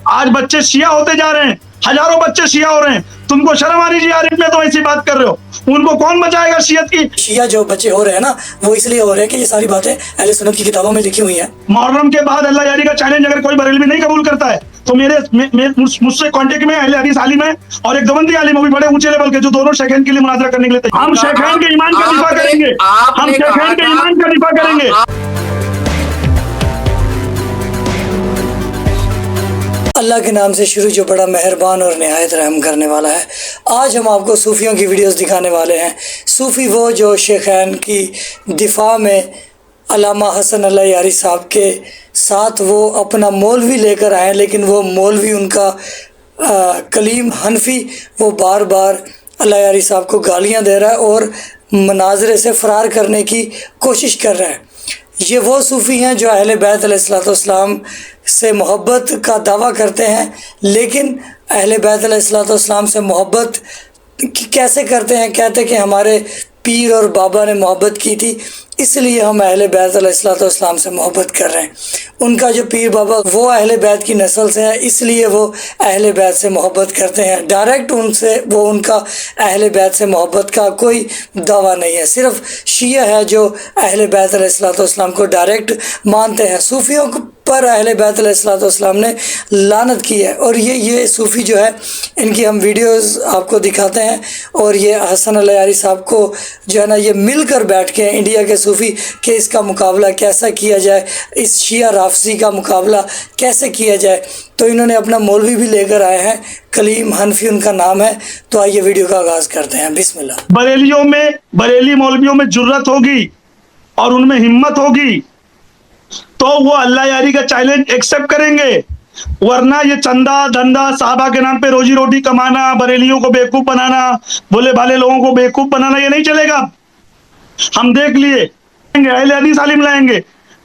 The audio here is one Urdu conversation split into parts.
آج بچے شیعہ ہوتے جا رہے ہیں, ہزاروں بچے شیعہ ہو رہے ہیں. تم کو شرم آنی چاہیے عارف میں تم ایسی بات کر رہے ہو. ان کو کون بچائے گا شیعت کی؟ شیعہ جو بچے ہو رہے ہیں نا وہ اس لیے ہو رہے ہیں کہ یہ ساری باتیں اہل سنت کی کتابوں میں لکھی ہوئی ہیں. محرم کے بعد اللہ یاری کا چیلنج اگر کوئی بریلوی نہیں قبول کرتا ہے تو مجھ سے کانٹیکٹ میں اہل حدیث عالم ہے اور ایک دیوبندی عالم ہے, بھی بڑے اونچے لیول کے, جو دونوں شیخین کے لیے مناظرہ کرنے کے لیے تیار. ہم شیخین کے ایمان کا دفاع کریں گے, ہم شیخین کے ایمان کا دفاع کریں گے. اللہ کے نام سے شروع جو بڑا مہربان اور نہایت رحم کرنے والا ہے. آج ہم آپ کو صوفیوں کی ویڈیوز دکھانے والے ہیں. صوفی وہ جو شیخین کی دفاع میں علامہ حسن اللہ یاری صاحب کے ساتھ وہ اپنا مولوی لے کر آئے, لیکن وہ مولوی ان کا کلیم حنفی وہ بار بار اللہ یاری صاحب کو گالیاں دے رہا ہے اور مناظرے سے فرار کرنے کی کوشش کر رہا ہے. یہ وہ صوفی ہیں جو اہل بیت علیہ السلام سے محبت کا دعویٰ کرتے ہیں, لیکن اہل بیت علیہ السلام سے محبت کیسے کرتے ہیں؟ کہتے ہیں کہ ہمارے پیر اور بابا نے محبت کی تھی, اس لیے ہم اہل بیت علیہ السلام سے محبت کر رہے ہیں. ان کا جو پیر بابا وہ اہل بیت کی نسل سے ہے, اس لیے وہ اہل بیت سے محبت کرتے ہیں. ڈائریکٹ ان کا اہل بیت سے محبت کا کوئی دعویٰ نہیں ہے. صرف شیعہ ہے جو اہل بیت علیہ السلام کو ڈائریکٹ مانتے ہیں. صوفیوں پر اہل بیت علیہ السلام نے لعنت کی ہے, اور یہ صوفی جو ہے ان کی ہم ویڈیوز آپ کو دکھاتے ہیں. اور یہ حسن اللہ یاری صاحب کو جو ہے نا یہ مل کر بیٹھ کے انڈیا کے صوفی کہ اس کا مقابلہ کیسا کیا جائے, اس شیعہ رافضی کا مقابلہ کیسے کیا جائے, تو انہوں نے اپنا مولوی بھی لے کر آئے ہیں, کلیم حنفی ان کا نام ہے. تو آئیے ویڈیو کا آغاز کرتے ہیں. بسم اللہ. بریلی مولویوں میں جرت ہوگی اور ان میں ہمت ہوگی تو وہ اللہ یاری کا چیلنج ایکسپٹ کریں گے, ورنہ یہ چندہ دھندا صحابہ کے نام پہ روزی روٹی کمانا, بریلیوں کو بیوقوف بنانا, بھولے بھالے لوگوں کو بیوقوف بنانا, یہ نہیں چلے گا. ہم دیکھ لیے اہل حدیث عالم لائیں گے.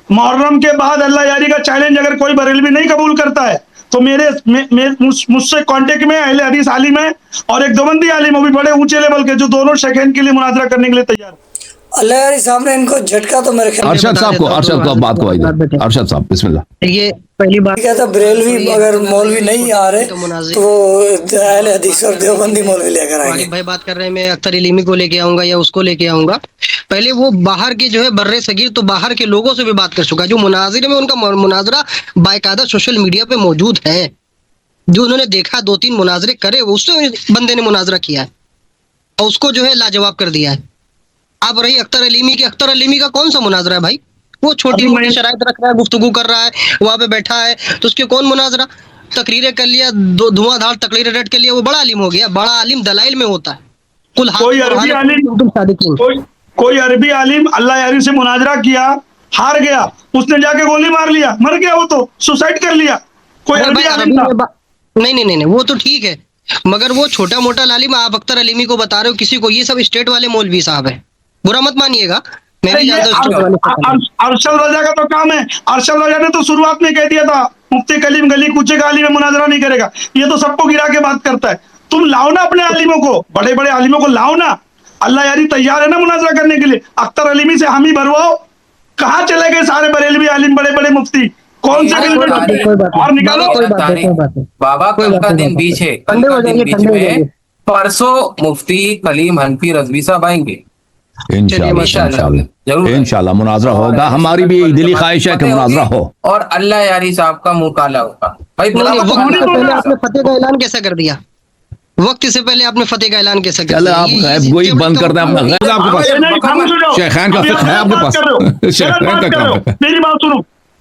محرم کے بعد اللہ یاری کا چیلنج اگر کوئی بریلوی نہیں قبول کرتا ہے تو مجھ سے کانٹیکٹ میں اہل حدیث عالم ہے اور ایک دیوبندی عالم ہے, بھی بڑے اونچے لیول کے, جو دونوں شیخین کے لیے مناظرہ کرنے کے لیے تیار. اللہ یاری صاحب نے ان کو جھٹکا تو میرے خیال ارشد صاحب بات کو ارشد صاحب بسم اللہ. یہ پہلی بات کہتا بریلوی اگر مولوی نہیں آ رہے تو وہ اہل حدیث اور دیوبندی مولوی لے کر آئیں گے. بھائی بات کر رہے ہیں میں اختر علیمی کو لے کے آؤں گا یا اس کو لے کے آؤں گا. پہلے وہ باہر کے جو ہے برے صغیر تو باہر کے لوگوں سے بھی بات کر چکا ہے, جو مناظرے میں ان کا مناظرہ باقاعدہ سوشل میڈیا پہ موجود ہے, جو انہوں نے دیکھا 2-3 مناظرے کرے اس سے بندے نے مناظرہ کیا ہے اور اس کو جو ہے لاجواب کر دیا ہے. اب رہی اختر علیمی کا کون سا مناظرہ ہے بھائی؟ وہ چھوٹی موٹی شرائط رکھ رہا ہے, گفتگو کر رہا ہے, وہاں پہ بیٹھا ہے, تو اس کے کون مناظرہ؟ تقریریں کر لیا, دھواں دھار تقریریں رٹ کر لیا, وہ بڑا عالم ہو گیا. بڑا عالم دلائل میں ہوتا ہے. کوئی عربی عالم اللہ یاری سے مناظرہ کیا, ہار گیا, اس نے جا کے گولی مار لیا, مر گیا, وہ تو سوسائڈ کر لیا. کوئی عربی عالم تھا؟ نہیں وہ تو ٹھیک ہے, مگر وہ چھوٹا موٹا عالم آپ اختر علیمی کو بتا رہے ہو کسی کو, یہ سب اسٹیٹ والے مولوی صاحب ہیں, برا مت مانیے گا. ارشد رضا کا تو کام ہے. ارشد رضا نے تو شروعات میں کہہ دیا تھا مفتی کلیم گلی کوچے کا عالم مناظرہ نہیں کرے گا. یہ تو سب کو گرا کے بات کرتا ہے. تم لاؤ نا اپنے عالموں کو, بڑے بڑے عالموں کو لاؤ نا. اللہ یاری تیار ہے نا مناظرہ کرنے کے لیے. اختر علیمی سے ہم ہی بھرواؤ. کہاں چلے گئے سارے بریلوی عالم, بڑے بڑے مفتی؟ کون سے بل میں اور نکالو. بابا کل کا دن بیچ ہے, کل کا دن بیچ میں پرسوں مفتی کلیم حنفی رضوی صاحب آئیں گے انشاءاللہ مناظرہ ہوگا. ہماری بھی دلی خواہش ہے کہ مناظرہ ہو, اور اللہ یاری صاحب کا منہ کالا ہوگا. پہلے آپ نے فتح کا اعلان کیسا کر دیا؟ وقت سے پہلے آپ نے فتح کا اعلان کیسا کر دیا؟ آپ غیب گوئی بند کر دیں اپنا غیب آپ کے پاس, شیخین کا فقہ ہے آپ کے پاس, شیخین کا کام ہے. میری بات سنو,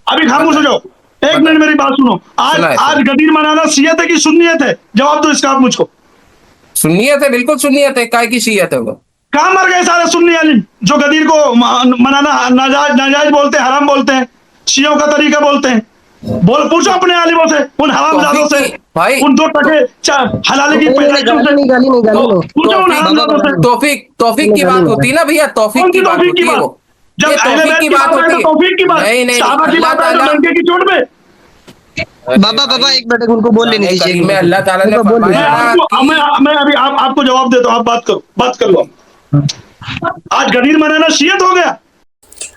ابھی خاموش ہو جاؤ, ایک منٹ میری بات سنو. آج غدیر منانا سیئت ہے کہ سنیت ہے؟ جواب دو اس کا آپ مجھ کو. سنیت ہے, بالکل سنیت ہے. کائے کی شیعت ہے وہ؟ کہاں مر گئے سارے سنی عالم جو غدیر کو منانا ناجائز بولتے ہیں, حرام بولتے ہیں, شیعوں کا طریقہ بولتے ہیں؟ پوچھو اپنے عالموں سے, ان حرام زادوں سے, ان 2 ٹکے حلال کی توفیق کی بات ہوتی نا بھیا, توفیق کی بات ہوتی ہے. وہ جب اہل بیت کی بات ہے تو توفیق کی بات, صحابہ کی بات ہے تو ڈنکے کی چوٹ پہ. بابا ایک منٹ ان کو بول لینے دیجیے. میں اللہ تعالیٰ نے فرمایا, میں ابھی آپ کو جواب دیتا ہوں, آپ بات کرو. آج غدیر منانا شیعت ہو گیا.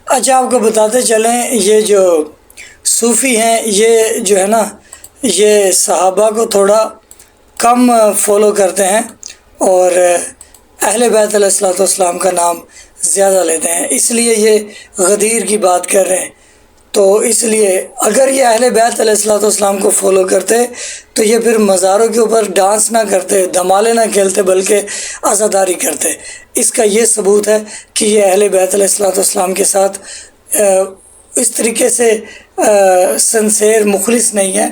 اچھا آپ کو بتاتے چلیں, یہ جو صوفی ہیں یہ جو ہے نا یہ صحابہ کو تھوڑا کم فالو کرتے ہیں اور اہل بیت علیہ الصلوۃ والسلام کا نام زیادہ لیتے ہیں، اس لیے یہ غدیر کی بات کر رہے ہیں۔ تو اس لیے اگر یہ اہل بیت علیہ الصلوۃ والسلام کو فالو کرتے تو یہ پھر مزاروں کے اوپر ڈانس نہ کرتے، دھمالے نہ کھیلتے، بلکہ عزاداری کرتے۔ اس کا یہ ثبوت ہے کہ یہ اہل بیت علیہ الصلوۃ والسلام کے ساتھ اس طریقے سے سنسیر مخلص نہیں ہے،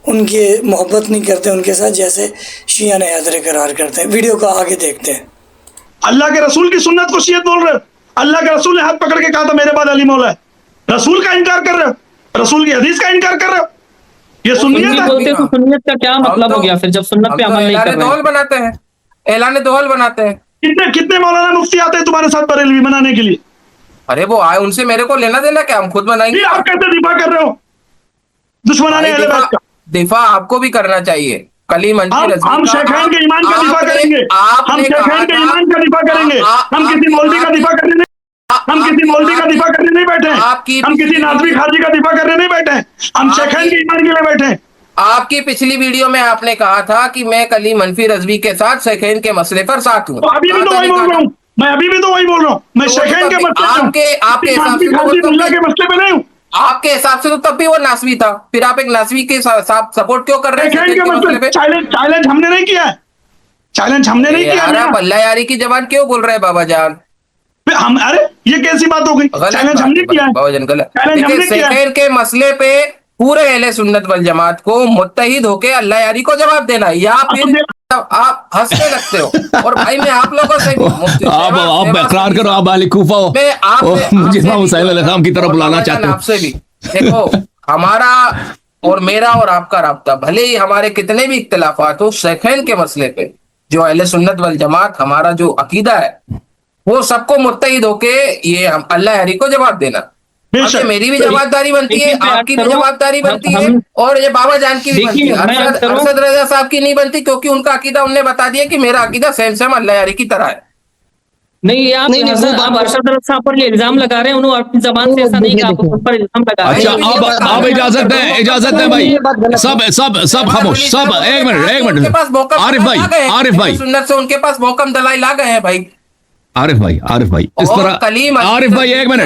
ان کی محبت نہیں کرتے ان کے ساتھ جیسے شیعہ نے حیدر قرار کرتے ہیں۔ ویڈیو کا آگے دیکھتے ہیں۔ اللہ کے رسول کی سنت کو شیعت بول رہے ہو؟ اللہ کے رسول نے ہاتھ پکڑ کے کہا تھا میرے بعد علی مولا ہے، رسول کا انکار کر رہے ہو، رسول کی حدیث کا انکار کر رہے ہو، یہ سنیت ہے؟ بولتے تو سنت کا کیا مطلب ہو گیا پھر جب سنت پہ عمل نہیں کر رہے ہیں؟ بناتے ہیں، اعلان دوحل بناتے ہیں۔ کتنے مولانا مفتی آتے ہیں تمہارے ساتھ بریلوی بنانے کے لیے؟ ارے وہ آئے، ان سے میرے کو لینا دینا کیا، ہم خود بنائیں گے۔ آپ کیسے دفاع کر رہے ہو دشمنان اہل بیت کا؟ دفاع آپ کو بھی کرنا چاہیے۔ کلیم منفی رضوی ہم شیخین کے ایمان کا دفاع کریں گے، ہم شیخین کے ایمان کا دفاع کریں گے، ہم کسی مولوی کا دفاع کرنے نہیں بیٹھے ہیں، ہم کسی ناظری خارجی کا دفاع کرنے نہیں بیٹھے ہیں، ہم شیخین کے ایمان کے لیے بیٹھے ہیں۔ آپ کی پچھلی ویڈیو میں آپ نے کہا تھا کہ میں کلیم منفی رضوی کے ساتھ شیخین کے مسئلے پر ساتھ ہوں۔ ابھی بھی تو وہی بول رہا ہوں، میں ابھی بھی تو وہی بول رہا ہوں، میں شیخین کے مسئلے آپ کے حساب سے کے مسئلے پہ نہیں ہوں۔ آپ کے حساب سے تو تب بھی وہ ناسوی تھا، پھر آپ ایک ناسوی کے ساتھ سپورٹ کیوں کر رہے ہیں؟ شیخین کے مسئلے پہ چیلنج ہم نے نہیں کیا ہے، چیلنج ہم نے نہیں کیا ہے۔ آپ اللہ یاری کی زبان کیوں بول رہے ہیں بابا جان؟ ہم ارے یہ کیسی بات ہو گئی؟ چیلنج ہم نے کیا ہے بابا جان، غلط۔ چیلنج ہم نے کیا ہے۔ شیخین کے مسئلے پہ پورے اہل سنت والجماعت کو متحد ہو کے اللہ یاری کو جواب دینا، یا پھر آپ ہنسنے لگتے ہو۔ اور بھائی میں آپ لوگوں سے آپ اقرار کرو، آپ اہل کوفہ ہو، مجھے امام حسین علیہ السلام کی طرف بلانا چاہتے ہو۔ آپ سے بھی دیکھو، ہمارا اور میرا اور آپ کا رابطہ، بھلے ہی ہمارے کتنے بھی اختلافات ہو، شیخین کے مسئلے پہ جو اہل سنت والجماعت ہمارا جو عقیدہ ہے، وہ سب کو متحد ہو کے یہ اللہ یاری کو جواب دینا۔ میری بھی جواب داری بنتی ہے، آپ کی بھی جواب داری بنتی ہے، اور یہ بابا جان کی بھی بنتی ہے۔ ارشد رضا صاحب کی نہیں بنتی کیونکہ ان کا عقیدہ انہوں نے بتا دیا کہ میرا عقیدہ سیم سیم اللہ یاری کی طرح ہے۔ نہیں، آپ ارشد رضا صاحب پر یہ الزام لگا رہے ہیں، انہوں اپنی زبان سے ایسا نہیں کہا، آپ ان پر الزام لگا رہے ہیں۔ اچھا اب اجازت ہے بھائی، سب خاموش، سب ایک منٹ عارف بھائی سنت سے ان کے پاس محکم دلائل آ گئے ہیں بھائی۔ عارف بھائی اس طرح، عارف بھائی ایک منٹ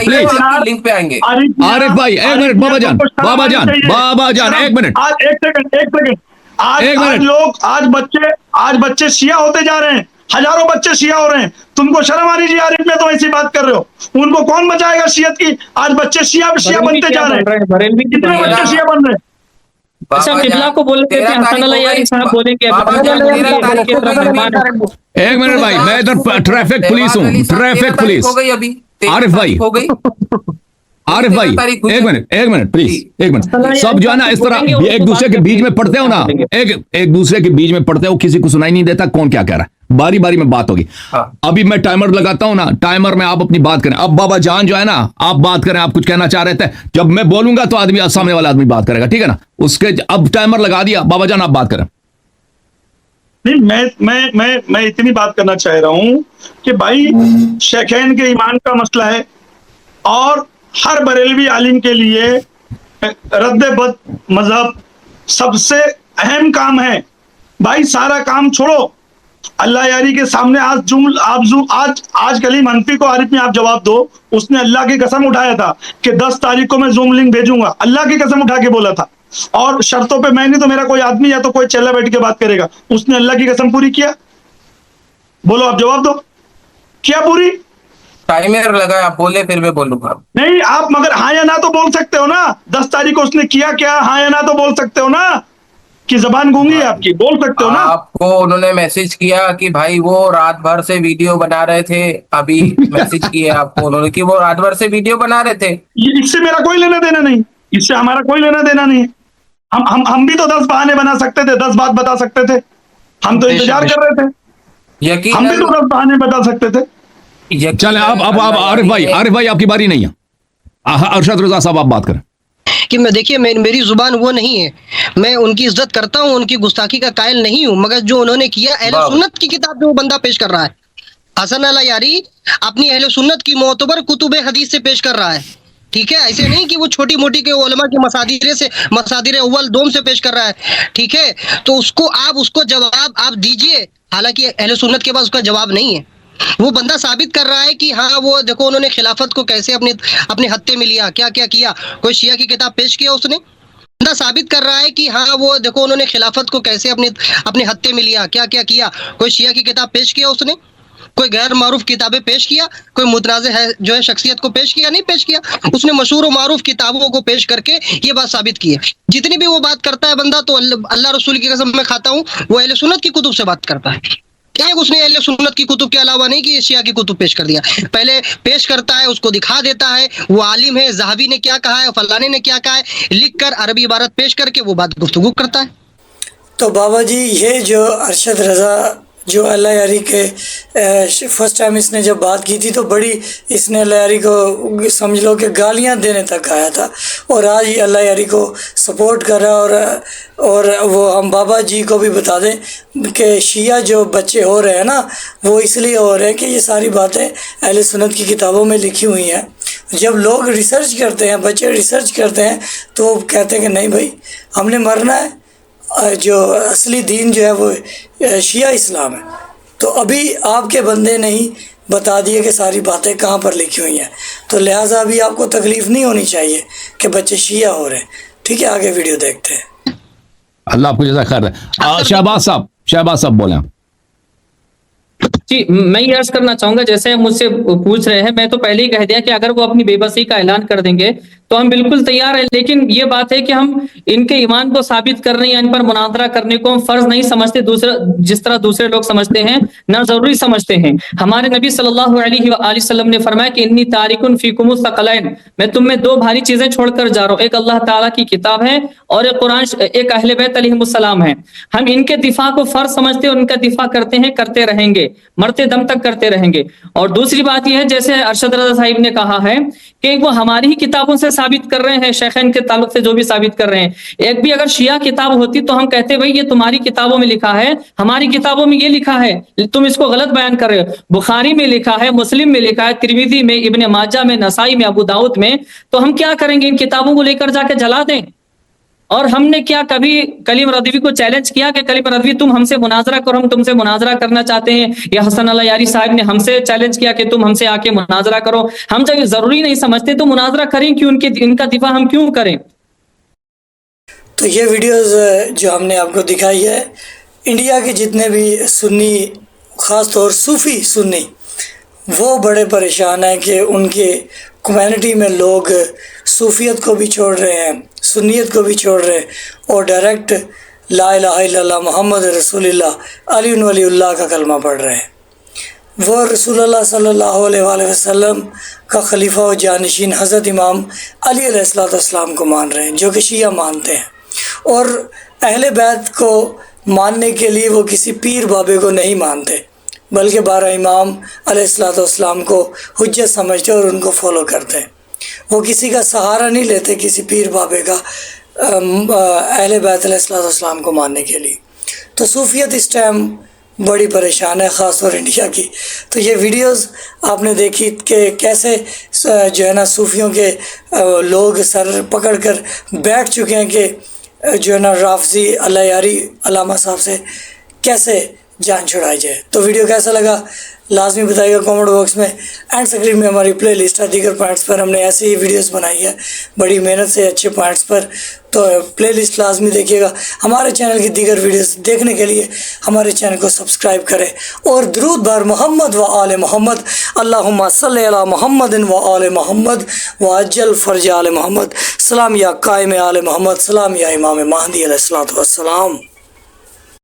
پلیز، لنک پہ آئیں گے۔ عارف بھائی ایک منٹ، بابا جان ایک منٹ، آج بچے شیعہ ہوتے جا رہے ہیں، ہزاروں بچے شیعہ ہو رہے ہیں، تم کو شرم آ رہی ہے عارف میں تو ایسی بات کر رہے ہو؟ ان کو کون بچائے گا شیعت کی؟ آج بچے شیعہ بنتے جا رہے ہیں، کتنے بچے شیعہ بن رہے ہیں؟ اچھا قبلہ کو بولے تھے حسن اللہ یاری صاحب بولیں گے ایک منٹ بھائی، میں ادھر ٹریفک پولیس ہوں، ٹریفک پولیس۔ عارف بھائی ایک منٹ پلیز، ایک منٹ۔ سب جو ہے نا اس طرح ایک دوسرے کے بیچ میں پڑھتے ہو نا، ایک دوسرے کے بیچ میں پڑھتے ہو، کسی کو سنائی نہیں دیتا کون کیا کہہ رہا ہے، باری باری میں بات ہوگی۔ ابھی میں ٹائمر لگاتا ہوں نا، ٹائمر میں آپ اپنی بات کریں۔ اب بابا جان جو ہے نا، آپ بات کریں، آپ کچھ کہنا چاہ رہے تھے، جب میں بولوں گا تو آدمی سامنے والا آدمی بات کرے گا، ٹھیک ہے نا؟ اس کے اب ٹائمر لگا دیا، بابا جان آپ بات کریں۔ نہیں، میں اتنی بات کرنا چاہ رہا ہوں کہ بھائی شیخین کے ایمان کا مسئلہ ہے، اور ہر بریلوی عالم کے لیے رد بد مذہب سب سے اہم کام ہے۔ بھائی سارا کام چھوڑو، اللہ یاری کے سامنے آج کلیم منفی کو عارف میں آپ جواب دو۔ اس نے اللہ کی قسم اٹھایا تھا کہ 10 تاریخ کو میں زوم لنک بھیجوں گا، اللہ کی قسم اٹھا کے بولا تھا، اور شرطوں پہ میں نہیں تو میرا کوئی آدمی یا تو کوئی چلا بیٹھ کے بات کرے گا۔ اس نے اللہ کی قسم پوری کیا؟ بولو، آپ جواب دو، کیا پوری؟ ٹائمر لگا، آپ بولے پھر میں بولوں گا۔ نہیں، آپ مگر ہاں یا نہ تو بول سکتے ہو نا، 10 تاریخ کو اس نے کیا کیا، ہاں یا نہ تو بول سکتے ہو نا، کہ زبان گونگی ہے آپ کی، بول سکتے ہو نا۔ آپ کو انہوں نے میسج کیا کہ بھائی وہ رات بھر سے ویڈیو بنا رہے تھے، ابھی میسج کیے آپ کو انہوں نے کہ وہ رات بھر سے ویڈیو بنا رہے تھے۔ اس سے میرا کوئی لینا دینا نہیں، اس سے ہمارا کوئی لینا دینا نہیں۔ ہم بھی تو 10 بہانے بنا سکتے تھے، 10 بات بتا سکتے تھے، ہم تو انتظار کر رہے تھے، ہم بھی تو 10 بہانے بتا سکتے تھے۔ چلیں اب عارف بھائی آپ کی باری نہیں ہے، ارشد رضا صاحب آپ بات کریں۔ کہ میں دیکھیے میری زبان وہ نہیں ہے، میں ان کی عزت کرتا ہوں، ان کی گستاخی کا قائل نہیں ہوں، مگر جو انہوں نے کیا، اہل سنت کی کتاب جو بندہ پیش کر رہا ہے، حسن اللہ یاری اپنی اہل سنت کی معتبر کتب حدیث سے پیش کر رہا ہے ٹھیک ہے, ایسے نہیں کہ وہ چھوٹی موٹی کے علماء کی مصادر اول دوم سے پیش کر رہا ہے, ٹھیک ہے, تو اس کو جواب آپ دیجئے. حالانکہ اہل سنت کے پاس اس کا جواب نہیں ہے. وہ بندہ ثابت کر رہا ہے کہ ہاں وہ دیکھو انہوں نے خلافت کو کیسے اپنے ہتھے میں لیا, کیا کیا کیا. کوئی شیعہ کی کتاب پیش کیا اس نے؟ بندہ ثابت کر رہا ہے کہ ہاں وہ دیکھو انہوں نے خلافت کو کیسے اپنے ہتھے میں لیا, کیا کیا کیا. کوئی شیعہ کی کتاب پیش کیا اس نے؟ کوئی غیر معروف کتابیں پیش کیا؟ کوئی متنازع ہے جو ہے شخصیت کو پیش کیا؟ نہیں پیش کیا. اس نے مشہور و معروف کتابوں کو پیش کر کے یہ بات ثابت کی ہے. جتنی بھی وہ بات کرتا ہے بندہ, تو اللہ رسول کی قسم میں کھاتا ہوں, وہ اہل سنت کی کتب سے بات کرتا ہے. ایک اس نے اہل سنت کی کتب کے علاوہ نہیں کہ شیعہ کی کتب پیش کر دیا. پہلے پیش کرتا ہے, اس کو دکھا دیتا ہے, وہ عالم ہے, ذہبی نے کیا کہا ہے, فلانے نے کیا کہا ہے, لکھ کر عربی عبارت پیش کر کے وہ بات گفتگو کرتا ہے. تو بابا جی یہ جو ارشد رضا جو اللہ یاری کے فرسٹ ٹائم اس نے جب بات کی تھی تو بڑی اس نے اللہ یاری کو سمجھ لو کہ گالیاں دینے تک آیا تھا, اور آج یہ اللہ یاری کو سپورٹ کر رہا ہے. اور وہ ہم بابا جی کو بھی بتا دیں کہ شیعہ جو بچے ہو رہے ہیں نا, وہ اس لیے ہو رہے ہیں کہ یہ ساری باتیں اہل سنت کی کتابوں میں لکھی ہوئی ہیں. جب لوگ ریسرچ کرتے ہیں, بچے ریسرچ کرتے ہیں, تو وہ کہتے ہیں کہ نہیں بھائی ہم نے مرنا ہے, جو اصلی دین جو ہے وہ شیعہ اسلام ہے. تو ابھی آپ کے بندے نہیں بتا دیے کہ ساری باتیں کہاں پر لکھی ہوئی ہیں, تو لہٰذا ابھی آپ کو تکلیف نہیں ہونی چاہیے کہ بچے شیعہ ہو رہے ہیں. ٹھیک ہے, آگے ویڈیو دیکھتے ہیں. اللہ آپ کو جزاک خیر. شہباز صاحب بولیں. جی میں یہ عرض کرنا چاہوں گا, جیسے مجھ سے پوچھ رہے ہیں, میں تو پہلے ہی کہہ دیا کہ اگر وہ اپنی بے بسی کا اعلان کر دیں گے تو ہم بالکل تیار ہیں. لیکن یہ بات ہے کہ ہم ان کے ایمان کو ثابت کرنے یا ان پر مناظرہ کرنے کو ہم فرض نہیں سمجھتے, جس طرح دوسرے لوگ سمجھتے ہیں, نہ ضروری سمجھتے ہیں. ہمارے نبی صلی اللہ علیہ وآلہ وسلم نے فرمایا کہ انی تارکن فیکم الثقلین, میں تم میں دو بھاری چیزیں چھوڑ کر جا رہا ہوں, ایک اللہ تعالیٰ کی کتاب ہے اور ایک قرآن, ایک اہل بیت علیہم السلام ہے. ہم ان کے دفاع کو فرض سمجھتے اور ان کا دفاع کرتے ہیں, کرتے رہیں گے, مرتے دم تک کرتے رہیں گے. اور دوسری بات یہ ہے, جیسے ارشد رضا صاحب نے کہا ہے کہ وہ ہماری ہی کتابوں سے ثابت کر رہے ہیں, شیخین کے تعلق سے جو بھی ثابت کر رہے ہیں. ایک بھی اگر شیعہ کتاب ہوتی تو ہم کہتے بھائی یہ تمہاری کتابوں میں لکھا ہے, ہماری کتابوں میں یہ لکھا ہے, تم اس کو غلط بیان کر رہے ہو. بخاری میں لکھا ہے, مسلم میں لکھا ہے, ترمذی میں, ابن ماجہ میں, نسائی میں, ابو داؤد میں, تو ہم کیا کریں گے, ان کتابوں کو لے کر جا کے جلا دیں. اور ہم نے کیا کبھی کلیم رضوی کو چیلنج کیا کہ کلیم رضوی تم ہم سے مناظرہ کرو, ہم تم سے مناظرہ کرنا چاہتے ہیں, یا حسن اللہ یاری صاحب نے ہم سے چیلنج کیا کہ تم ہم سے آ کے مناظرہ کرو. ہم جب ضروری نہیں سمجھتے تو مناظرہ کریں کیوں, ان کا دفاع ہم کیوں کریں. تو یہ ویڈیوز جو ہم نے آپ کو دکھائی ہے, انڈیا کے جتنے بھی سنی, خاص طور صوفی سنی, وہ بڑے پریشان ہیں کہ ان کے کمیونٹی میں لوگ صوفیت کو بھی چھوڑ رہے ہیں, سنیت کو بھی چھوڑ رہے ہیں, اور ڈائریکٹ لا الہ الا اللہ محمد رسول اللہ علی ولی اللہ کا کلمہ پڑھ رہے ہیں. وہ رسول اللہ صلی اللہ علیہ وآلہ وسلم کا خلیفہ و جانشین حضرت امام علی علیہ السلام کو مان رہے ہیں, جو کہ شیعہ مانتے ہیں. اور اہل بیت کو ماننے کے لیے وہ کسی پیر بابے کو نہیں مانتے, بلکہ 12 امام علیہ السلام کو حجت سمجھتے اور ان کو فالو کرتے ہیں. وہ کسی کا سہارا نہیں لیتے, کسی پیر بابے کا, اہل بیت علیہ السلام کو ماننے کے لیے. تو صوفیت اس ٹائم بڑی پریشان ہے, خاص طور انڈیا کی. تو یہ ویڈیوز آپ نے دیکھی کہ کیسے جو ہے نا صوفیوں کے لوگ سر پکڑ کر بیٹھ چکے ہیں کہ جو ہے نا رافضی اللہ یاری علامہ صاحب سے کیسے جان چھڑائی جائے. تو ویڈیو کیسا لگا لازمی بتائیے گا کامنٹ باکس میں. اینڈ سکرین میں ہماری پلے لسٹ ہے, دیگر پوائنٹس پر ہم نے ایسی ہی ویڈیوز بنائی ہے بڑی محنت سے, اچھے پوائنٹس پر. تو پلے لسٹ لازمی دیکھیے گا. ہمارے چینل کی دیگر ویڈیوز دیکھنے کے لیے ہمارے چینل کو سبسکرائب کریں, اور درود بر محمد و آل محمد, اللہم صلی علی محمد و آل محمد و عجل فرج آل محمد. سلام یا قائم آل محمد, سلام یا امام مہدی علیہ السلام.